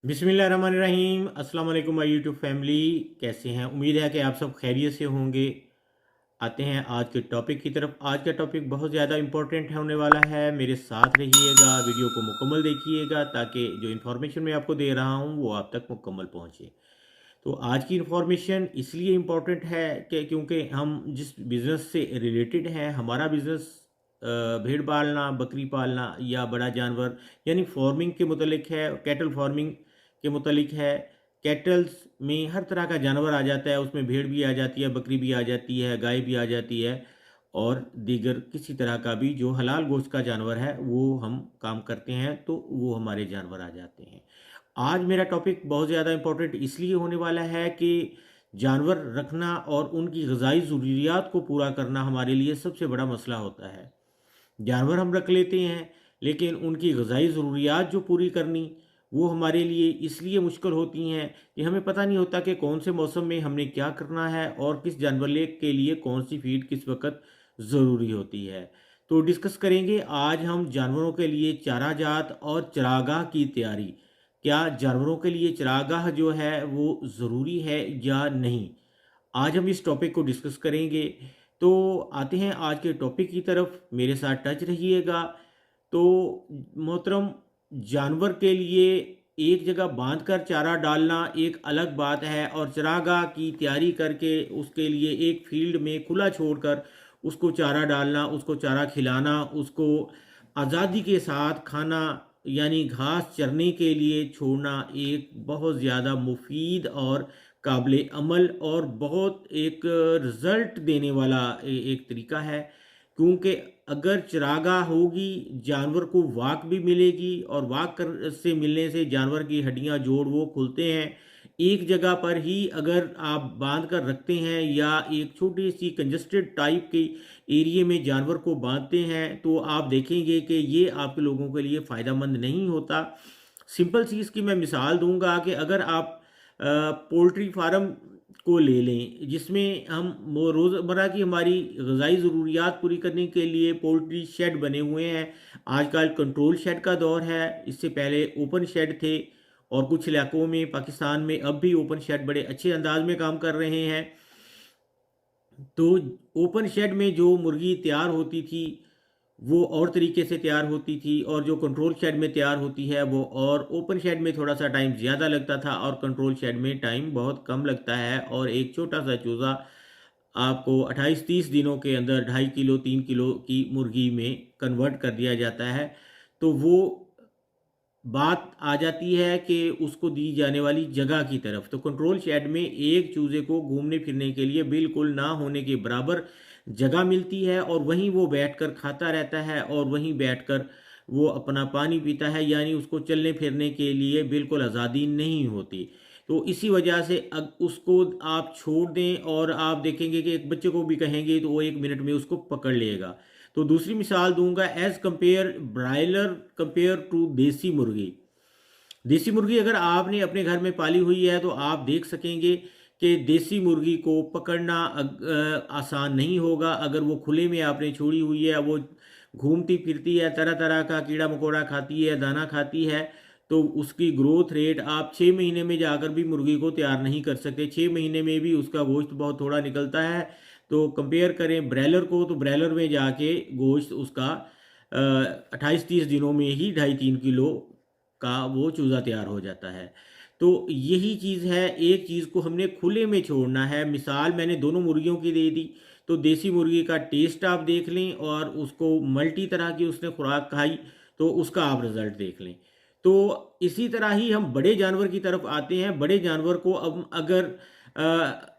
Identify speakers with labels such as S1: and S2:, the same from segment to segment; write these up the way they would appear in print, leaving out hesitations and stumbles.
S1: बिस्मिल्लाहिर्रहमानिर्रहीम। अस्सलाम वालेकुम माय यूट्यूब फैमिली। कैसे हैं? उम्मीद है कि आप सब खैरियत से होंगे। आते हैं आज के टॉपिक की तरफ। आज का टॉपिक बहुत ज़्यादा इम्पोर्टेंट होने वाला है। मेरे साथ रहिएगा, वीडियो को मुकम्मल देखिएगा ताकि जो इन्फॉर्मेशन मैं आपको दे रहा हूँ वो आप तक मुकम्मल पहुँचे। तो आज की इन्फॉर्मेशन इसलिए इम्पोर्टेंट है कि क्योंकि हम जिस बिज़नेस से रिलेटेड हैं, हमारा बिज़नेस भेड़ पालना, बकरी पालना या बड़ा जानवर यानी फार्मिंग के मुतलिक है, कैटल फार्मिंग के मुतलिक है। कैटल्स में हर तरह का जानवर आ जाता है, उसमें भेड़ भी आ जाती है, बकरी भी आ जाती है, गाय भी आ जाती है और दीगर किसी तरह का भी जो हलाल गोश्त का जानवर है वो हम काम करते हैं तो वो हमारे जानवर आ जाते हैं। आज मेरा टॉपिक बहुत ज़्यादा इम्पोर्टेंट इसलिए होने वाला है कि जानवर रखना और उनकी ग़िज़ाई ज़रूरियात को पूरा करना हमारे लिए सबसे बड़ा मसला होता है। जानवर हम रख लेते हैं लेकिन उनकी ग़िज़ाई ज़रूरियात जो पूरी करनी वो हमारे लिए इसलिए मुश्किल होती हैं कि हमें पता नहीं होता कि कौन से मौसम में हमने क्या करना है और किस जानवर के लिए कौन सी फीड किस वक्त ज़रूरी होती है। तो डिस्कस करेंगे आज हम जानवरों के लिए चारा जात और चरागाह की तैयारी। क्या जानवरों के लिए चरागाह जो है वो ज़रूरी है या नहीं? आज हम इस टॉपिक को डिस्कस करेंगे। तो आते हैं आज के टॉपिक की तरफ, मेरे साथ टच रहिएगा। तो मोहतरम, जानवर के लिए एक जगह बांध कर चारा डालना एक अलग बात है और चरागाह की तैयारी करके उसके लिए एक फील्ड में खुला छोड़कर उसको चारा डालना, उसको चारा खिलाना, उसको आज़ादी के साथ खाना यानी घास चरने के लिए छोड़ना एक बहुत ज़्यादा मुफीद और काबिल अमल और बहुत एक रिज़ल्ट देने वाला एक तरीका है। क्योंकि अगर चरागाह होगी जानवर को वाक भी मिलेगी और वाक कर से मिलने से जानवर की हड्डियां जोड़ वो खुलते हैं। एक जगह पर ही अगर आप बांध कर रखते हैं या एक छोटी सी कंजस्टेड टाइप के एरिए में जानवर को बांधते हैं तो आप देखेंगे कि ये आप लोगों के लिए फ़ायदेमंद नहीं होता। सिंपल सी इसकी मैं मिसाल दूंगा कि अगर आप पोल्ट्री फार्म को ले लें जिसमें हम वो रोज़मर्रा की हमारी ग़िज़ाई ज़रूरियात पूरी करने के लिए पोल्ट्री शेड बने हुए हैं। आजकल कंट्रोल शेड का दौर है, इससे पहले ओपन शेड थे और कुछ इलाकों में पाकिस्तान में अब भी ओपन शेड बड़े अच्छे अंदाज में काम कर रहे हैं। तो ओपन शेड में जो मुर्गी तैयार होती थी वो और तरीके से तैयार होती थी और जो कंट्रोल शेड में तैयार होती है वो और ओपन शेड में थोड़ा सा टाइम ज़्यादा लगता था और कंट्रोल शेड में टाइम बहुत कम लगता है और एक छोटा सा चूज़ा आपको 28-30 दिनों के अंदर 2.5 किलो 3 किलो की मुर्गी में कन्वर्ट कर दिया जाता है। तो वो बात आ जाती है कि उसको दी जाने वाली जगह की तरफ। तो कंट्रोल शेड में एक चूज़े को घूमने फिरने के लिए बिल्कुल ना होने के बराबर जगह मिलती है और वहीं वो बैठकर खाता रहता है और वहीं बैठकर वो अपना पानी पीता है, यानी उसको चलने फिरने के लिए बिल्कुल आज़ादी नहीं होती। तो इसी वजह से उसको आप छोड़ दें और आप देखेंगे कि एक बच्चे को भी कहेंगे तो वो 1 मिनट में उसको पकड़ लेगा। तो दूसरी मिसाल दूंगा, as compare broiler compare to देसी मुर्गी। देसी मुर्गी अगर आपने अपने घर में पाली हुई है तो आप देख सकेंगे कि देसी मुर्गी को पकड़ना आसान नहीं होगा। अगर वो खुले में आपने छोड़ी हुई है, वो घूमती फिरती है, तरह तरह का कीड़ा मकोड़ा खाती है, दाना खाती है, तो उसकी ग्रोथ रेट आप 6 महीने में जाकर भी मुर्गी को तैयार नहीं कर सकते। 6 महीने में भी उसका गोश्त बहुत थोड़ा निकलता है। तो कंपेयर करें ब्रैलर को, तो ब्रैलर में जाके गोश्त उसका 28-30 दिनों में ही 2.5-3 किलो का वो चूज़ा तैयार हो जाता है। तो यही चीज़ है, एक चीज़ को हमने खुले में छोड़ना है। मिसाल मैंने दोनों मुर्गियों की दे दी। तो देसी मुर्गी का टेस्ट आप देख लें और उसको मल्टी तरह की उसने खुराक खाई तो उसका आप रिज़ल्ट देख लें। तो इसी तरह ही हम बड़े जानवर की तरफ आते हैं। बड़े जानवर को अब अगर अ,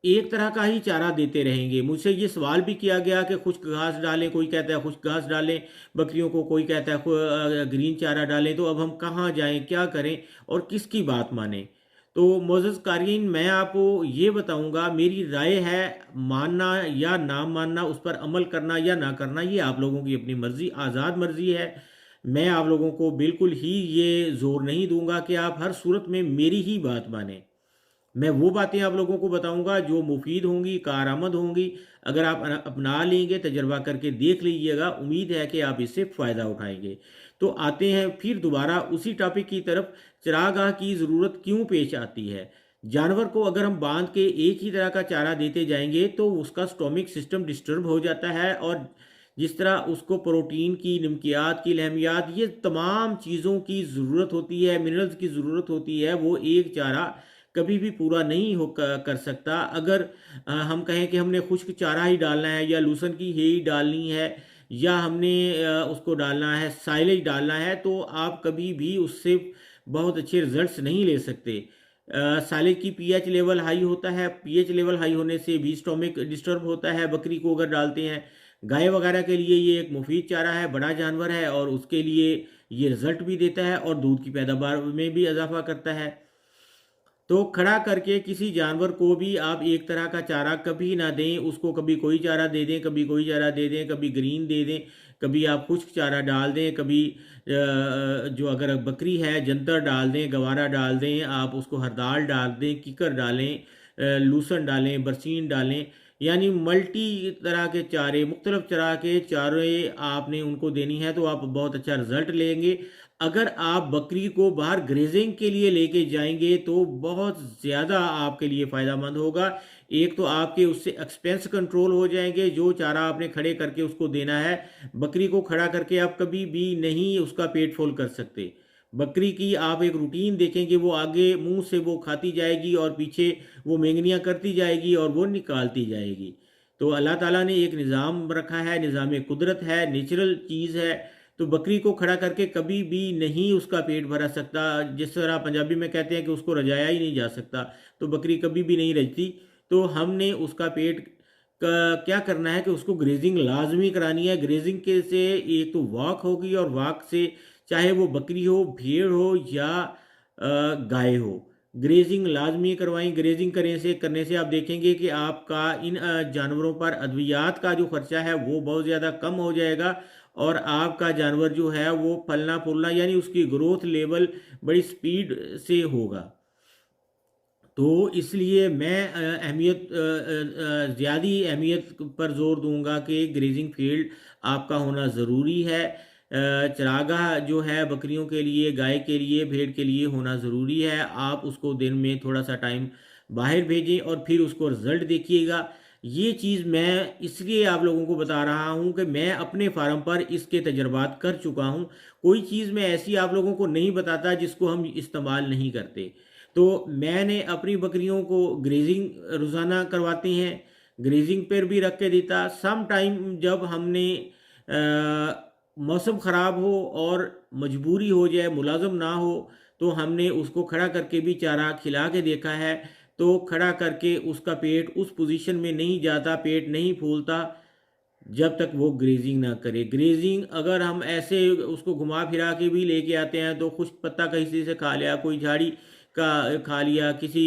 S1: एक तरह का ही चारा देते रहेंगे। मुझसे ये सवाल भी किया गया कि खुश्क घास डालें, कोई कहता है खुश्क घास डालें बकरियों को, कोई कहता है ग्रीन चारा डालें। तो अब हम कहाँ जाएँ, क्या करें और किसकी बात मानें? तो मोअज़्ज़ज़ क़ारीन, मैं आपको ये बताऊँगा, मेरी राय है मानना या ना मानना, उस पर अमल करना या ना करना ये आप लोगों की अपनी मर्ज़ी, आज़ाद मर्ज़ी है। मैं आप लोगों को बिल्कुल ही ये ज़ोर नहीं दूँगा कि आप हर सूरत में मेरी ही बात मानें। मैं वो बातें आप लोगों को बताऊँगा जो मुफ़ीद होंगी, कारआमद होंगी। अगर आप अपना लेंगे, तजर्बा करके देख लीजिएगा, उम्मीद है कि आप इससे फ़ायदा उठाएँगे। तो आते हैं फिर दोबारा उसी टॉपिक की तरफ। चारागाह की ज़रूरत क्यों पेश आती है। जानवर को अगर हम बांध के एक ही तरह का चारा देते जाएंगे तो उसका स्टोमिक सिस्टम डिस्टर्ब हो जाता है, और जिस तरह उसको प्रोटीन की, नमकियात की, लहमियात, ये तमाम चीज़ों की ज़रूरत होती है, मिनरल्स की ज़रूरत होती है, वो एक चारा कभी भी पूरा नहीं हो कर सकता। अगर हम कहें कि हमने खुश्क चारा ही डालना है या लूसन की ही डालनी है या हमने उसको डालना है, साइलेज डालना है, तो आप कभी भी उससे बहुत अच्छे रिजल्ट्स नहीं ले सकते। साइलेज की पीएच लेवल हाई होता है, पीएच लेवल हाई होने से भी स्टोमिक डिस्टर्ब होता है बकरी को अगर डालते हैं। गाय वगैरह के लिए ये एक मुफीद चारा है, बड़ा जानवर है और उसके लिए ये रिजल्ट भी देता है और दूध की पैदावार में भी इजाफा करता है। तो खड़ा करके किसी जानवर को भी आप एक तरह का चारा कभी ना दें, उसको कभी कोई चारा दे दें, कभी कोई चारा दे दें, कभी ग्रीन दे दें, कभी आप खुश्क चारा डाल दें, कभी जो अगर बकरी है जंतर डाल दें, गवारा डाल दें, आप उसको हरदाल डाल दें, किकर डालें, लूसन डालें, बरसीन डालें, यानी मल्टी तरह के चारे, मुख्तलिफ तरह के चारे आपने उनको देनी है तो आप बहुत अच्छा रिजल्ट लेंगे। अगर आप बकरी को बाहर ग्रेजिंग के लिए लेके जाएंगे तो बहुत ज़्यादा आपके लिए फ़ायदेमंद होगा। एक तो आपके उससे एक्सपेंस कंट्रोल हो जाएंगे, जो चारा आपने खड़े करके उसको देना है, बकरी को खड़ा करके आप कभी भी नहीं उसका पेट फुल कर सकते। बकरी की आप एक रूटीन देखेंगे, वो आगे मुंह से वो खाती जाएगी और पीछे वो मेंगनियाँ करती जाएगी और वो निकालती जाएगी। तो अल्लाह ताला ने एक निज़ाम रखा है, निज़ाम कुदरत है, नेचुरल चीज़ है। तो बकरी को खड़ा करके कभी भी नहीं उसका पेट भरा सकता। जिस तरह पंजाबी में कहते हैं कि उसको रजाया ही नहीं जा सकता, तो बकरी कभी भी नहीं रजती। तो हमने उसका पेट का क्या करना है कि उसको ग्रेजिंग लाजमी करानी है। ग्रेजिंग के से एक तो वॉक होगी, और वॉक से चाहे वो बकरी हो, भेड़ हो या गाय हो, ग्रेजिंग लाजमी करवाएं। ग्रेजिंग करने से आप देखेंगे कि आपका इन जानवरों पर अद्वियात का जो खर्चा है वो बहुत ज़्यादा कम हो जाएगा, और आपका जानवर जो है वो फलना फूलना यानी उसकी ग्रोथ लेवल बड़ी स्पीड से होगा। तो इसलिए मैं ज़्यादा अहमियत पर ज़ोर दूंगा कि ग्रेजिंग फील्ड आपका होना ज़रूरी है। चरागाह जो है बकरियों के लिए, गाय के लिए, भेड़ के लिए होना ज़रूरी है। आप उसको दिन में थोड़ा सा टाइम बाहर भेजें और फिर उसको रिज़ल्ट देखिएगा। ये चीज़ मैं इसलिए आप लोगों को बता रहा हूँ कि मैं अपने फार्म पर इसके तजर्बात कर चुका हूँ। कोई चीज़ मैं ऐसी आप लोगों को नहीं बताता जिसको हम इस्तेमाल नहीं करते। तो मैंने अपनी बकरियों को ग्रेजिंग रोज़ाना करवाते हैं, ग्रेजिंग पर भी रख के देता। सम टाइम जब हमने मौसम ख़राब हो और मजबूरी हो जाए, मुलाजम ना हो, तो हमने उसको खड़ा करके भी चारा खिला के देखा है। तो खड़ा करके उसका पेट उस पोजीशन में नहीं जाता, पेट नहीं फूलता जब तक वो ग्रेजिंग ना करे। ग्रेजिंग अगर हम ऐसे उसको घुमा फिरा के भी लेके आते हैं तो खुश्क पत्ता कहीं से खा लिया, कोई झाड़ी का खा लिया, किसी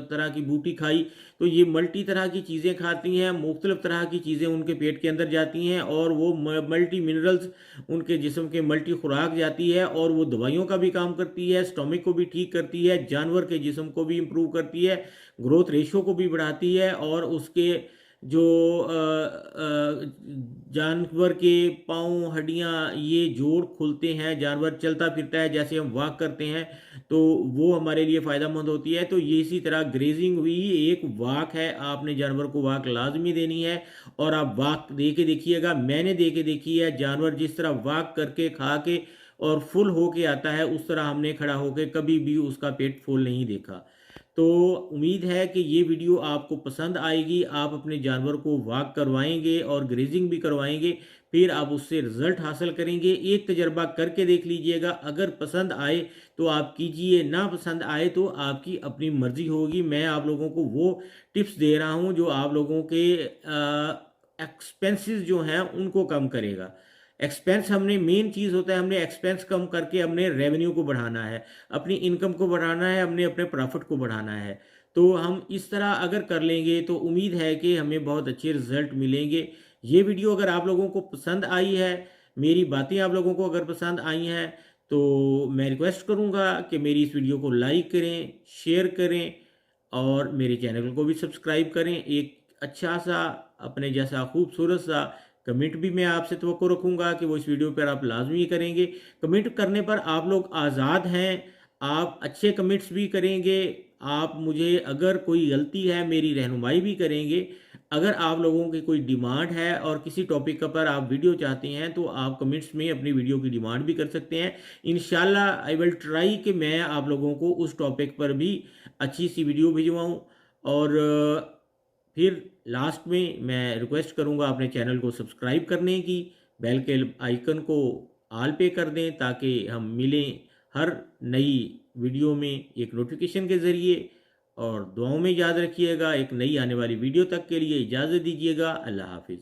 S1: तरह की बूटी खाई, तो ये मल्टी तरह की चीज़ें खाती हैं, मुख्तलिफ तरह की चीज़ें उनके पेट के अंदर जाती हैं और वो मल्टी मिनरल्स उनके जिस्म के मल्टी खुराक जाती है, और वो दवाइयों का भी काम करती है, स्टोमिक को भी ठीक करती है, जानवर के जिस्म को भी इम्प्रूव करती है, ग्रोथ रेशो को भी बढ़ाती है, और उसके जो जानवर के पाँव, हड्डियाँ, ये जोड़ खुलते हैं, जानवर चलता फिरता है, जैसे हम वॉक करते हैं तो वो हमारे लिए फ़ायदेमंद होती है। तो ये इसी तरह ग्रेजिंग भी एक वॉक है, आपने जानवर को वॉक लाजमी देनी है, और आप वॉक दे के देखिएगा। मैंने दे के देखी है, जानवर जिस तरह वॉक करके खा के और फुल होके आता है, उस तरह हमने खड़ा होकर कभी भी उसका पेट फुल नहीं देखा। तो उम्मीद है कि ये वीडियो आपको पसंद आएगी। आप अपने जानवर को वॉक करवाएंगे और ग्रेजिंग भी करवाएंगे, फिर आप उससे रिजल्ट हासिल करेंगे। एक तजर्बा करके देख लीजिएगा, अगर पसंद आए तो आप कीजिए, ना पसंद आए तो आपकी अपनी मर्जी होगी। मैं आप लोगों को वो टिप्स दे रहा हूँ जो आप लोगों के एक्सपेंसेस जो हैं उनको कम करेगा। एक्सपेंस हमने मेन चीज़ होता है, हमने एक्सपेंस कम करके हमने रेवेन्यू को बढ़ाना है, अपनी इनकम को बढ़ाना है, हमने अपने प्रॉफिट को बढ़ाना है। तो हम इस तरह अगर कर लेंगे तो उम्मीद है कि हमें बहुत अच्छे रिजल्ट मिलेंगे। ये वीडियो अगर आप लोगों को पसंद आई है, मेरी बातें आप लोगों को अगर पसंद आई हैं, तो मैं रिक्वेस्ट करूँगा कि मेरी इस वीडियो को लाइक करें, शेयर करें और मेरे चैनल को भी सब्सक्राइब करें। एक अच्छा सा अपने जैसा खूबसूरत सा कमेंट भी मैं आपसे तवक्को रखूँगा कि वो इस वीडियो पर आप लाजमी करेंगे। कमेंट करने पर आप लोग आज़ाद हैं, आप अच्छे कमेंट्स भी करेंगे, आप मुझे अगर कोई गलती है मेरी रहनुमाई भी करेंगे। अगर आप लोगों की कोई डिमांड है और किसी टॉपिक का पर आप वीडियो चाहते हैं तो आप कमेंट्स में अपनी वीडियो की डिमांड भी कर सकते हैं। इंशाल्लाह आई विल ट्राई कि मैं आप लोगों को उस टॉपिक पर भी अच्छी सी वीडियो भिजवाऊँ। और फिर लास्ट में मैं रिक्वेस्ट करूंगा अपने चैनल को सब्सक्राइब करने की, बेल के आइकन को ऑल पे कर दें ताकि हम मिलें हर नई वीडियो में एक नोटिफिकेशन के ज़रिए। और दुआओं में याद रखिएगा। एक नई आने वाली वीडियो तक के लिए इजाज़त दीजिएगा। अल्लाह हाफिज़।